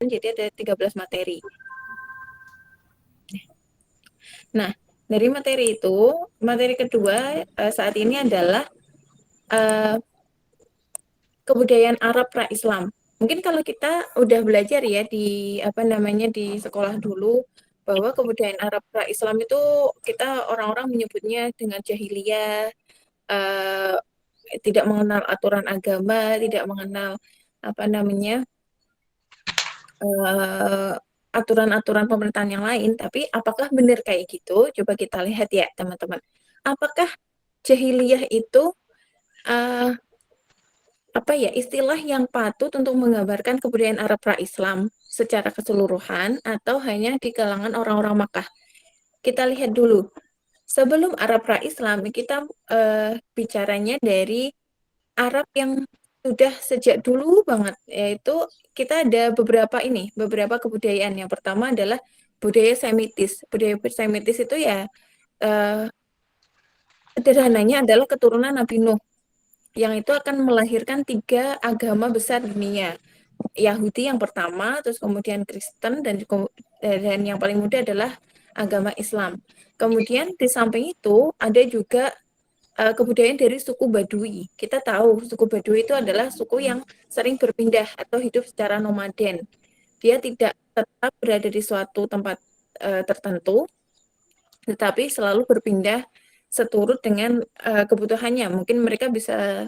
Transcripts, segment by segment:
jadi ada 13 materi. Nah, dari materi itu, materi kedua saat ini adalah uh, kebudayaan Arab pra-Islam. Mungkin kalau kita udah belajar ya di apa namanya di sekolah dulu bahwa kebudayaan Arab pra-Islam itu kita orang-orang menyebutnya dengan jahiliyah, uh, tidak mengenal aturan agama, tidak mengenal apa namanya uh, aturan-aturan pemerintahan yang lain. Tapi apakah benar kayak gitu? Coba kita lihat ya teman-teman. Apakah jahiliyah itu uh, apa ya istilah yang patut untuk menggambarkan kebudayaan Arab pra-Islam secara keseluruhan atau hanya di kalangan orang-orang Makkah? Kita lihat dulu. Sebelum Arab pra-Islam, kita bicaranya dari Arab yang sudah sejak dulu banget, yaitu kita ada beberapa kebudayaan. Yang pertama adalah budaya Semitis. Budaya Semitis itu ya eh, sederhananya adalah keturunan Nabi Nuh yang itu akan melahirkan tiga agama besar dunia. Yahudi yang pertama, terus kemudian Kristen, dan yang paling muda adalah agama Islam. Kemudian di samping itu ada juga kebudayaan dari suku Badui. Kita tahu suku Badui itu adalah suku yang sering berpindah atau hidup secara nomaden. Dia tidak tetap berada di suatu tempat tertentu, tetapi selalu berpindah seturut dengan kebutuhannya. Mungkin mereka bisa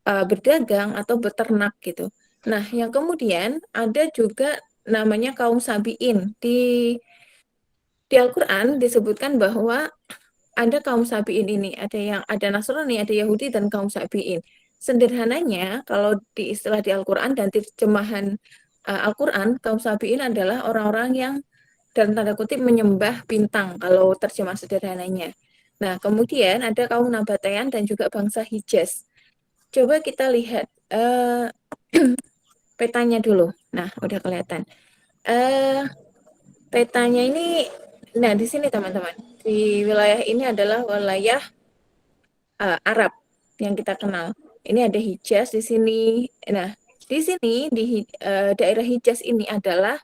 berdagang atau beternak gitu. Nah, yang kemudian ada juga namanya kaum Sabi'in. Di Al-Qur'an disebutkan bahwa ada kaum Sabi'in ini, ada Nasrani, ada Yahudi dan kaum Sabi'in. Sederhananya kalau di istilah di Al-Qur'an dan terjemahan Al-Qur'an, kaum Sabi'in adalah orang-orang yang dalam tanda kutip menyembah bintang kalau terjemah sederhananya. Nah, kemudian ada kaum Nabatean dan juga bangsa Hijaz. Coba kita lihat petanya dulu. Nah, udah kelihatan. Eh, petanya ini, nah di sini teman-teman, di wilayah ini adalah wilayah Arab yang kita kenal. Ini ada Hijaz di sini. Nah, di sini daerah Hijaz ini adalah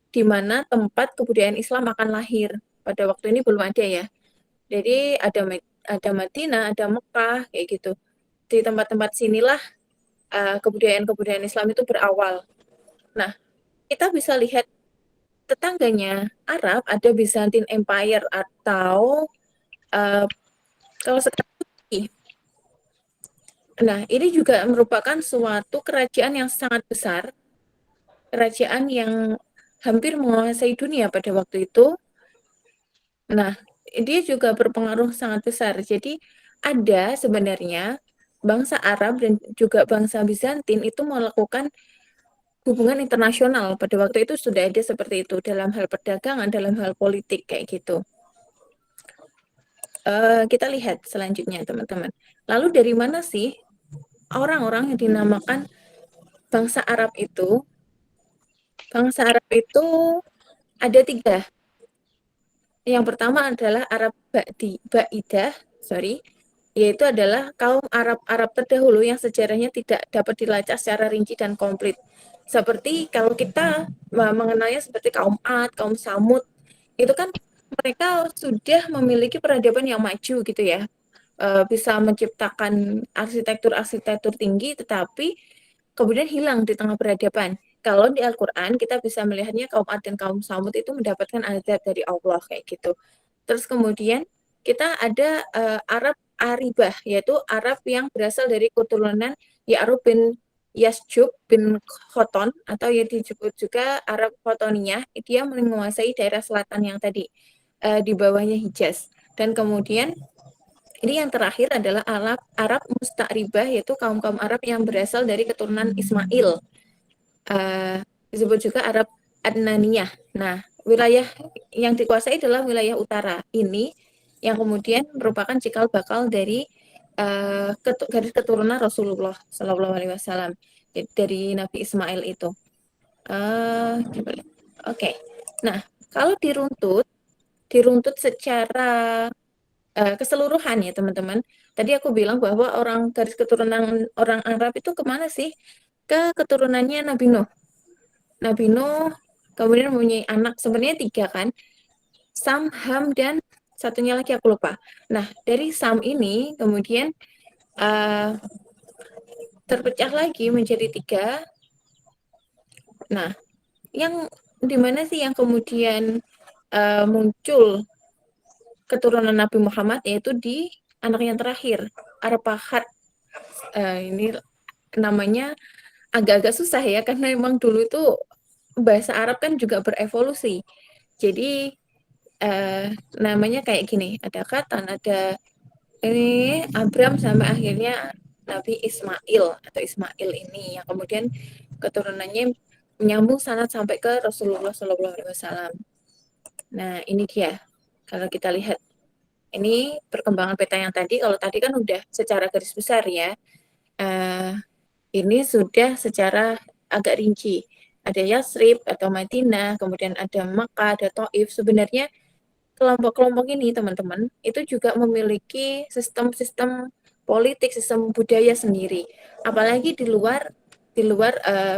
di mana tempat kebudayaan Islam akan lahir. Pada waktu ini belum ada ya. Jadi ada Madinah, ada Mekah kayak gitu. Di tempat-tempat sinilah kebudayaan-kebudayaan Islam itu berawal. Nah, kita bisa lihat tetangganya Arab ada Byzantine Empire atau uh, kalau sekarang nah ini juga merupakan suatu kerajaan yang sangat besar, kerajaan yang hampir menguasai dunia pada waktu itu. Nah, dia juga berpengaruh sangat besar. Jadi ada sebenarnya bangsa Arab dan juga bangsa Bizantin itu melakukan hubungan internasional. Pada waktu itu sudah ada seperti itu dalam hal perdagangan, dalam hal politik kayak gitu. Kita lihat selanjutnya teman-teman. Lalu dari mana sih orang-orang yang dinamakan bangsa Arab itu? Bangsa Arab itu ada tiga. Yang pertama adalah Arab Ba'idah, sorry, yaitu adalah kaum Arab terdahulu yang sejarahnya tidak dapat dilacak secara rinci dan komplit. Seperti kalau kita mengenalnya seperti kaum Ad, kaum Samud, itu kan mereka sudah memiliki peradaban yang maju gitu ya, bisa menciptakan arsitektur-arsitektur tinggi, tetapi kemudian hilang di tengah peradaban. Kalau di Al-Quran kita bisa melihatnya kaum Ad dan kaum Samud itu mendapatkan azab dari Allah kayak gitu. Terus kemudian kita ada Arab Aribah, yaitu Arab yang berasal dari keturunan Ya'rub bin Yasjub bin Khoton atau yang disebut juga Arab Khotoniyah. Dia menguasai daerah selatan yang tadi di bawahnya Hijaz. Dan kemudian ini yang terakhir adalah Arab Musta'ribah, yaitu kaum-kaum Arab yang berasal dari keturunan Ismail. Disebut juga Arab Adnaniyah. Nah, wilayah yang dikuasai adalah wilayah utara. Ini yang kemudian merupakan cikal bakal dari garis keturunan Rasulullah Shallallahu Alaihi Wasallam dari Nabi Ismail itu. Oke. Okay. Nah, kalau diruntut secara keseluruhan ya teman-teman. Tadi aku bilang bahwa orang garis keturunan orang Arab itu kemana sih? Ke keturunannya Nabi Nuh. Nabi Nuh kemudian mempunyai anak, sebenarnya 3 kan, Sam, Ham, dan satunya lagi aku lupa. Nah, dari Sam ini kemudian terpecah lagi menjadi 3. Nah, yang di mana sih yang kemudian muncul keturunan Nabi Muhammad, yaitu di anak yang terakhir, Arpahat. Ini namanya agak-agak susah ya, karena memang dulu itu bahasa Arab kan juga berevolusi. Jadi namanya kayak gini, ada Katan, ada ini Abram, sampai akhirnya Nabi Ismail atau Ismail ini yang kemudian keturunannya menyambung sanad sampai ke Rasulullah SAW. Nah, ini dia. Kalau kita lihat ini perkembangan peta yang tadi, kalau tadi kan udah secara garis besar ya. Ini sudah secara agak rinci. Ada Yasrib atau Madinah, kemudian ada Makkah, ada Taif. Sebenarnya kelompok-kelompok ini teman-teman itu juga memiliki sistem-sistem politik, sistem budaya sendiri. Apalagi di luar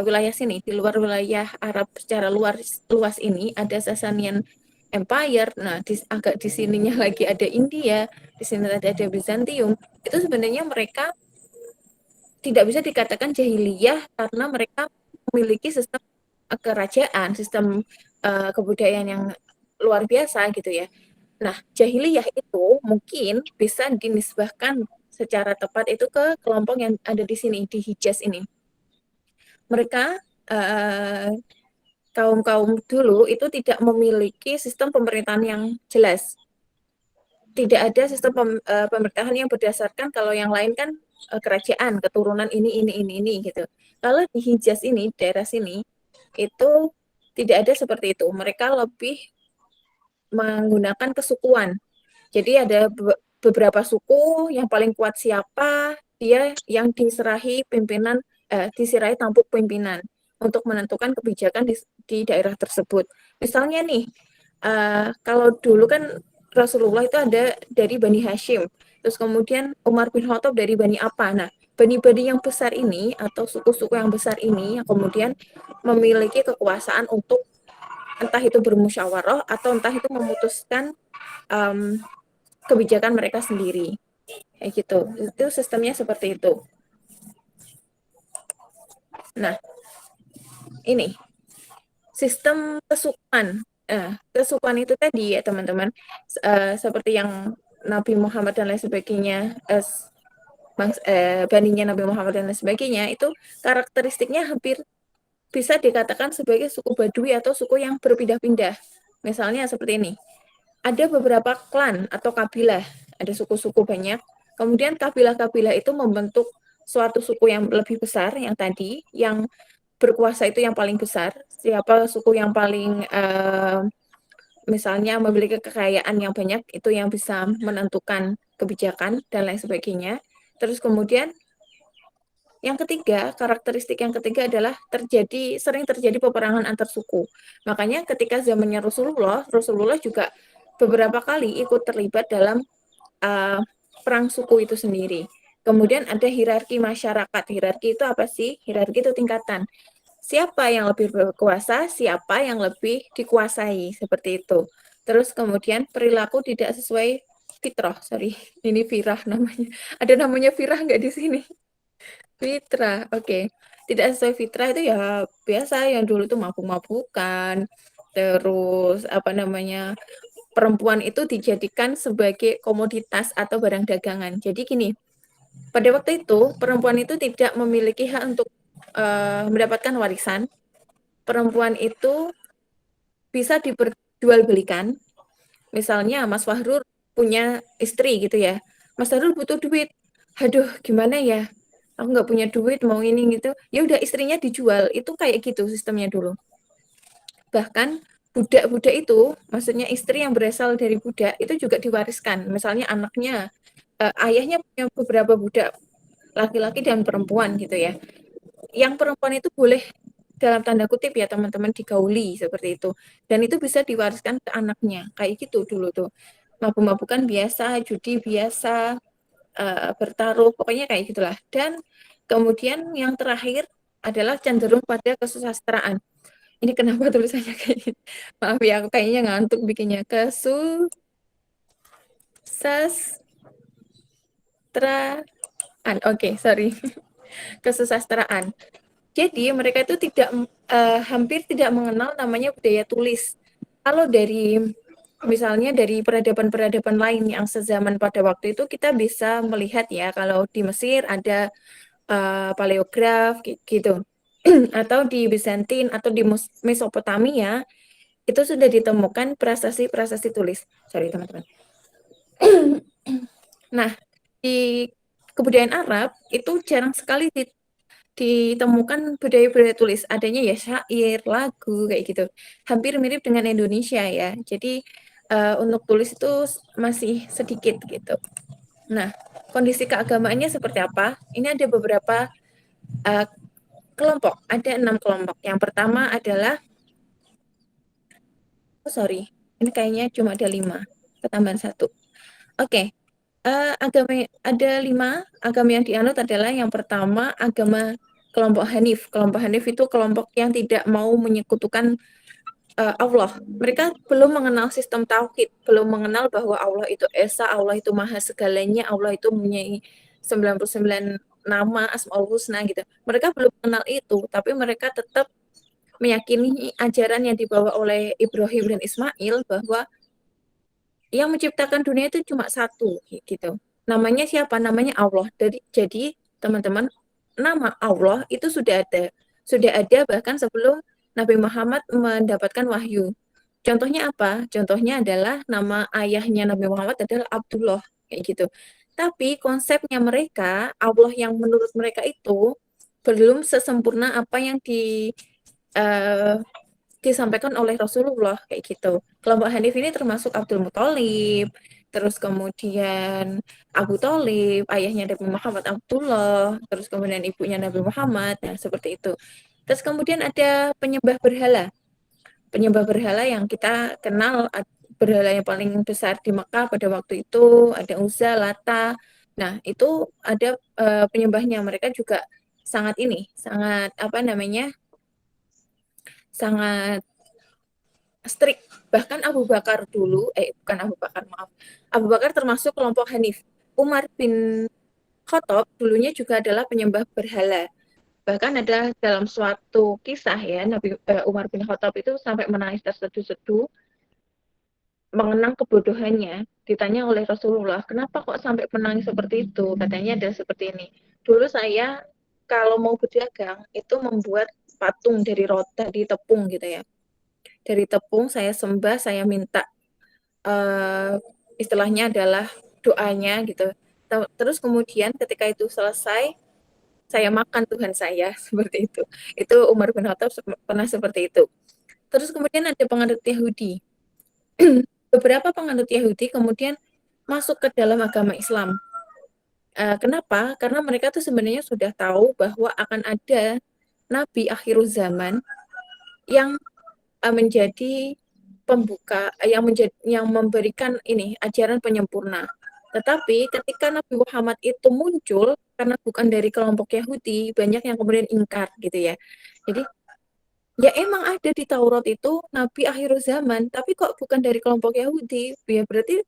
wilayah sini, di luar wilayah Arab secara luas ini ada Sasanian Empire. Nah, agak di sininya lagi ada India, di sini ada Bizantium. Itu sebenarnya mereka tidak bisa dikatakan jahiliyah karena mereka memiliki sistem kerajaan, sistem kebudayaan yang luar biasa gitu ya. Nah, jahiliyah itu mungkin bisa dinisbahkan secara tepat itu ke kelompok yang ada di sini, di Hijaz ini. Mereka kaum-kaum dulu itu tidak memiliki sistem pemerintahan yang jelas. Tidak ada sistem pemerintahan yang berdasarkan, kalau yang lain kan kerajaan, keturunan ini gitu. Kalau di Hijaz ini, daerah sini, itu tidak ada seperti itu. Mereka lebih menggunakan kesukuan. Jadi ada beberapa suku, yang paling kuat siapa, dia yang diserahi tampuk pimpinan untuk menentukan kebijakan di daerah tersebut. Misalnya nih, kalau dulu kan Rasulullah itu ada dari Bani Hashim, terus kemudian Umar bin Khattab dari Bani apa. Nah, bani-bani yang besar ini atau suku-suku yang besar ini yang kemudian memiliki kekuasaan untuk entah itu bermusyawarah atau entah itu memutuskan um, kebijakan mereka sendiri. Kayak gitu. Itu sistemnya seperti itu. Nah, ini sistem kesukuan. Kesukuan itu tadi ya teman-teman, seperti yang Nabi Muhammad dan lain sebagainya, baninya Nabi Muhammad dan lain sebagainya, itu karakteristiknya hampir bisa dikatakan sebagai suku Badui atau suku yang berpindah-pindah. Misalnya seperti ini. Ada beberapa klan atau kabilah, ada suku-suku banyak. Kemudian kabilah-kabilah itu membentuk suatu suku yang lebih besar, yang tadi, yang berkuasa itu yang paling besar. Siapa suku yang paling misalnya memiliki kekayaan yang banyak, itu yang bisa menentukan kebijakan dan lain sebagainya. Terus kemudian yang ketiga, karakteristik yang ketiga adalah sering terjadi peperangan antar suku. Makanya ketika zamannya Rasulullah juga beberapa kali ikut terlibat dalam perang suku itu sendiri. Kemudian ada hierarki masyarakat. Hierarki itu apa sih? Hierarki itu tingkatan. Siapa yang lebih berkuasa, siapa yang lebih dikuasai, seperti itu. Terus kemudian perilaku tidak sesuai fitrah, sorry, ini firah namanya. Ada namanya firah nggak di sini? Fitrah, oke. Tidak sesuai fitrah itu ya biasa, yang dulu tuh mabuk-mabukan, terus apa namanya, perempuan itu dijadikan sebagai komoditas atau barang dagangan. Jadi gini, pada waktu itu perempuan itu tidak memiliki hak untuk mendapatkan warisan. Perempuan itu bisa diperjualbelikan. Misalnya Mas Fahrur punya istri gitu ya. Mas Fahrur butuh duit. Aduh, gimana ya? Aku nggak punya duit, mau ini gitu. Ya udah istrinya dijual. Itu kayak gitu sistemnya dulu. Bahkan budak-budak itu, maksudnya istri yang berasal dari budak, itu juga diwariskan. Misalnya anaknya, ayahnya punya beberapa budak, laki-laki dan perempuan gitu ya. Yang perempuan itu boleh dalam tanda kutip ya teman-teman digauli seperti itu. Dan itu bisa diwariskan ke anaknya. Kayak gitu dulu tuh. Mabuk-mabukan biasa, judi biasa, bertaruh, pokoknya kayak gitulah. Dan kemudian yang terakhir adalah cenderung pada kesusastraan. Ini kenapa tulisannya kayak gini? Maaf ya, aku kayaknya ngantuk bikinnya. Kesusastraan. Oke, sorry. Kesusastraan. Jadi mereka itu hampir tidak mengenal namanya budaya tulis. Kalau dari misalnya dari peradaban-peradaban lain yang sezaman pada waktu itu kita bisa melihat ya kalau di Mesir ada paleograf gitu. Atau di Bizantin atau di Mesopotamia itu sudah ditemukan prasasti-prasasti tulis. Sorry teman-teman. Nah, di kebudayaan Arab itu jarang sekali ditemukan budaya-budaya tulis. Adanya ya syair, lagu kayak gitu. Hampir mirip dengan Indonesia ya. Jadi untuk tulis itu masih sedikit gitu. Nah, kondisi keagamaannya seperti apa? Ini ada beberapa uh, kelompok. Ada 6 kelompok. Yang pertama adalah, oh sorry, ini kayaknya cuma ada 5. Ketambahan 1. Oke, agama ada 5 agama yang dianut adalah yang pertama agama kelompok Hanif. Kelompok Hanif itu kelompok yang tidak mau menyekutukan Allah. Mereka belum mengenal sistem tauhid, belum mengenal bahwa Allah itu esa, Allah itu maha segalanya, Allah itu mempunyai 99 nama Asmaul Husna gitu. Mereka belum mengenal itu, tapi mereka tetap meyakini ajaran yang dibawa oleh Ibrahim dan Ismail bahwa yang menciptakan dunia itu cuma satu gitu. Namanya siapa? Namanya Allah. Jadi teman-teman, nama Allah itu sudah ada. Sudah ada bahkan sebelum Nabi Muhammad mendapatkan wahyu. Contohnya apa? Contohnya adalah nama ayahnya Nabi Muhammad adalah Abdullah kayak gitu. Tapi konsepnya mereka, Allah yang menurut mereka itu belum sesempurna apa yang uh, disampaikan oleh Rasulullah kayak gitu. Kelompok Hanif ini termasuk Abdul Muthalib, terus kemudian Abu Thalib, ayahnya Nabi Muhammad Abdullah, terus kemudian ibunya Nabi Muhammad, nah seperti itu. Terus kemudian ada penyembah berhala. Penyembah berhala yang kita kenal berhala yang paling besar di Mekah pada waktu itu ada Uzza, Lata. Nah, itu ada penyembahnya. Mereka juga sangat apa namanya? Sangat strict. Bahkan Abu Bakar dulu, bukan Abu Bakar, maaf. Abu Bakar termasuk kelompok Hanif. Umar bin Khattab dulunya juga adalah penyembah berhala. Bahkan ada dalam suatu kisah ya, Umar bin Khattab itu sampai menangis terseduh-seduh mengenang kebodohannya. Ditanya oleh Rasulullah, kenapa kok sampai menangis seperti itu? Katanya ada seperti ini. Dulu saya kalau mau berdagang itu membuat patung dari tepung gitu ya. Dari tepung saya sembah, saya minta istilahnya adalah doanya gitu. Terus kemudian ketika itu selesai, saya makan Tuhan saya seperti itu. Itu Umar bin Khattab pernah seperti itu. Terus kemudian ada penganut Yahudi. Beberapa penganut Yahudi kemudian masuk ke dalam agama Islam. Kenapa? Karena mereka tuh sebenarnya sudah tahu bahwa akan ada nabi akhir zaman yang menjadi pembuka yang memberikan ini ajaran penyempurna. Tetapi ketika Nabi Muhammad itu muncul karena bukan dari kelompok Yahudi, banyak yang kemudian ingkar gitu ya. Jadi ya emang ada di Taurat itu Nabi akhir zaman, tapi kok bukan dari kelompok Yahudi? Ya berarti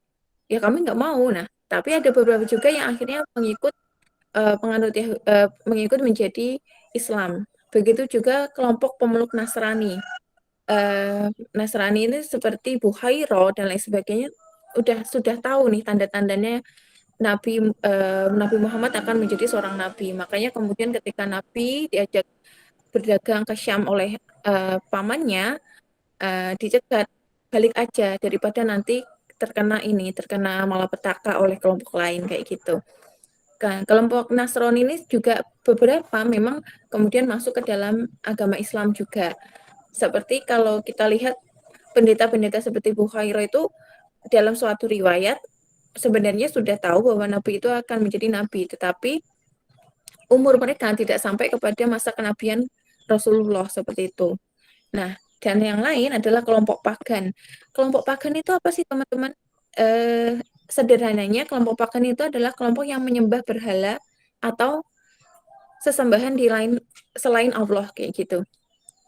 ya kami nggak mau. Nah, tapi ada beberapa juga yang akhirnya mengikut menjadi Islam. Begitu juga kelompok pemeluk Nasrani. Nasrani ini seperti Buhairo dan lain sebagainya sudah tahu nih tanda-tandanya Nabi Muhammad akan menjadi seorang nabi. Makanya kemudian ketika Nabi diajak berdagang ke Syam oleh pamannya, dicegat balik aja daripada nanti terkena malapetaka oleh kelompok lain kayak gitu. Kan kelompok Nasrani ini juga beberapa memang kemudian masuk ke dalam agama Islam juga. Seperti kalau kita lihat pendeta-pendeta seperti Bukhairo itu dalam suatu riwayat sebenarnya sudah tahu bahwa Nabi itu akan menjadi Nabi, tetapi umur mereka tidak sampai kepada masa kenabian Rasulullah seperti itu. Nah, dan yang lain adalah kelompok pagan. Kelompok pagan itu apa sih teman-teman? Sederhananya kelompok pagan itu adalah kelompok yang menyembah berhala atau sesembahan di lain selain Allah kayak gitu.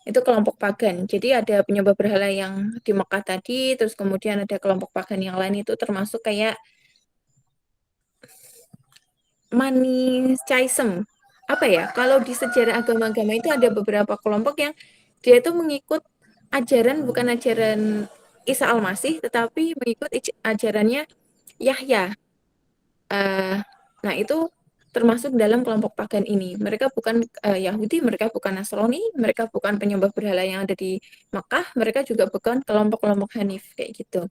Itu kelompok pagan. Jadi ada penyembah berhala yang di Mekah tadi, terus kemudian ada kelompok pagan yang lain itu termasuk kayak Manichaeism. Apa ya? Kalau di sejarah agama-agama itu ada beberapa kelompok yang dia itu mengikut ajaran bukan ajaran Isa Al-Masih, tetapi mengikut ajarannya Yahya. Nah, itu termasuk dalam kelompok pagan ini. Mereka bukan Yahudi, mereka bukan Nasrani, mereka bukan penyembah berhala yang ada di Mekah, mereka juga bukan kelompok-kelompok Hanif kayak gitu.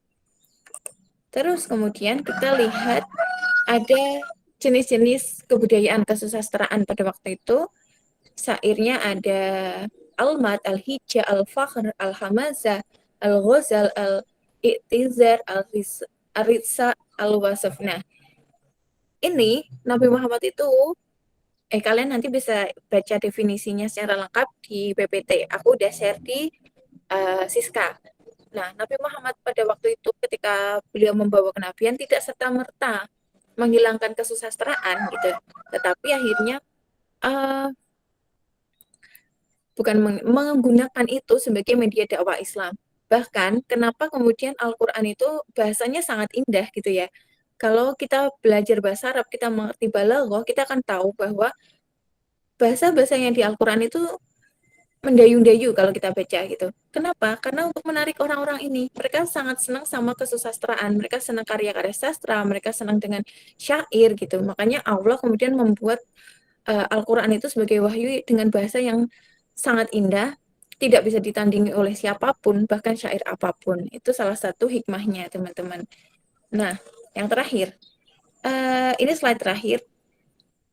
Terus kemudian kita lihat ada jenis-jenis kebudayaan kesusastraan pada waktu itu. Syairnya ada Al-Mad, Al-Hijah, Al-Fakhr, Al-Hamazah, Al-Ghazal, Al-I'tizar, Al-Ritsa, Al-Wasaf. Nah, ini Nabi Muhammad itu kalian nanti bisa baca definisinya secara lengkap di PPT. Aku udah share di Siska. Nah, Nabi Muhammad pada waktu itu ketika beliau membawa kenabian tidak serta-merta menghilangkan kesusastraan gitu. Tetapi akhirnya uh, bukan menggunakan itu sebagai media dakwah Islam. Bahkan kenapa kemudian Al-Qur'an itu bahasanya sangat indah gitu ya. Kalau kita belajar bahasa Arab, kita mengerti balaghah, kita akan tahu bahwa bahasa-bahasa yang di Al-Qur'an itu mendayu-dayu kalau kita baca gitu. Kenapa? Karena untuk menarik orang-orang ini, mereka sangat senang sama kesusastraan, mereka senang karya-karya sastra, mereka senang dengan syair gitu. Makanya Allah kemudian membuat Al-Qur'an itu sebagai wahyu dengan bahasa yang sangat indah, tidak bisa ditandingi oleh siapapun, bahkan syair apapun. Itu salah satu hikmahnya, teman-teman. Nah, yang terakhir, ini slide terakhir.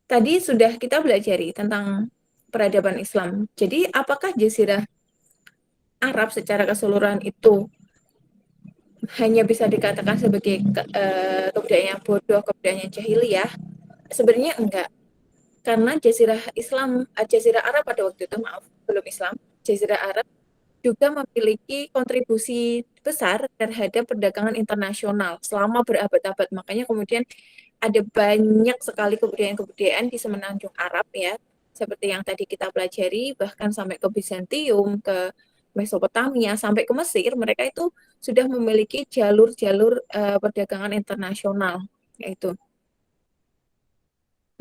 Tadi sudah kita belajari tentang peradaban Islam. Jadi, apakah Jazirah Arab secara keseluruhan itu hanya bisa dikatakan sebagai kebudayaan bodoh, kebudayaan jahiliyah? Sebenarnya enggak. Karena Jazirah Arab pada waktu itu, maaf, belum Islam, Jazirah Arab juga memiliki kontribusi besar terhadap perdagangan internasional selama berabad-abad. Makanya kemudian ada banyak sekali kebudayaan-kebudayaan di semenanjung Arab ya, seperti yang tadi kita pelajari, bahkan sampai ke Bizantium, ke Mesopotamia, sampai ke Mesir, mereka itu sudah memiliki jalur-jalur perdagangan internasional, yaitu.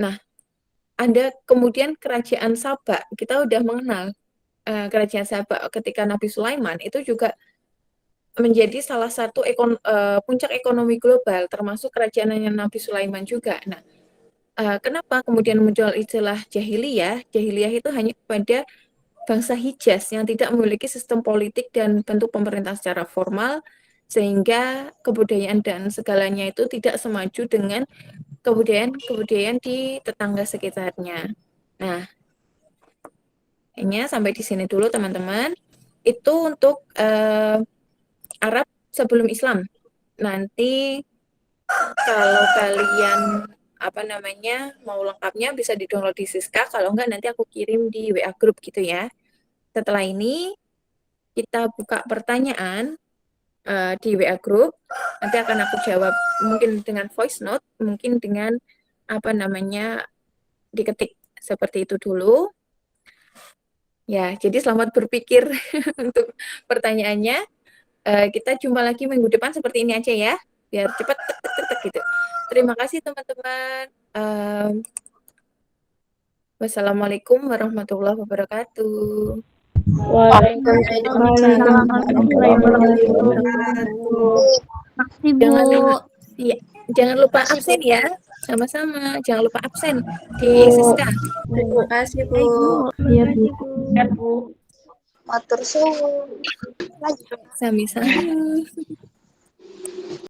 Nah, ada kemudian kerajaan Sabak, kita udah mengenal kerajaan Sabak ketika Nabi Sulaiman itu juga menjadi salah satu puncak ekonomi global, termasuk kerajaannya Nabi Sulaiman juga. Nah, kenapa kemudian muncul istilah jahiliyah? Jahiliyah itu hanya pada bangsa Hijaz yang tidak memiliki sistem politik dan bentuk pemerintah secara formal, sehingga kebudayaan dan segalanya itu tidak semaju dengan kebudayaan-kebudayaan di tetangga sekitarnya. Nah, hanya sampai di sini dulu teman-teman. Itu untuk Arab sebelum Islam. Nanti kalau kalian mau lengkapnya bisa di-download di Siska, kalau enggak nanti aku kirim di WA group gitu ya. Setelah ini kita buka pertanyaan di WA group, nanti akan aku jawab mungkin dengan voice note, mungkin dengan diketik seperti itu dulu. Ya, jadi selamat berpikir untuk pertanyaannya. Kita jumpa lagi minggu depan seperti ini aja ya, biar cepat gitu. Terima kasih teman-teman. Wassalamualaikum warahmatullahi wabarakatuh. Waalaikumsalam warahmatullahi wabarakatuh. Makasih Bu. Jangan lupa absen ya. Sama-sama. Jangan lupa absen di Siska. Terima kasih Bu. Iya Bu. Matur suwun. Sami-sami.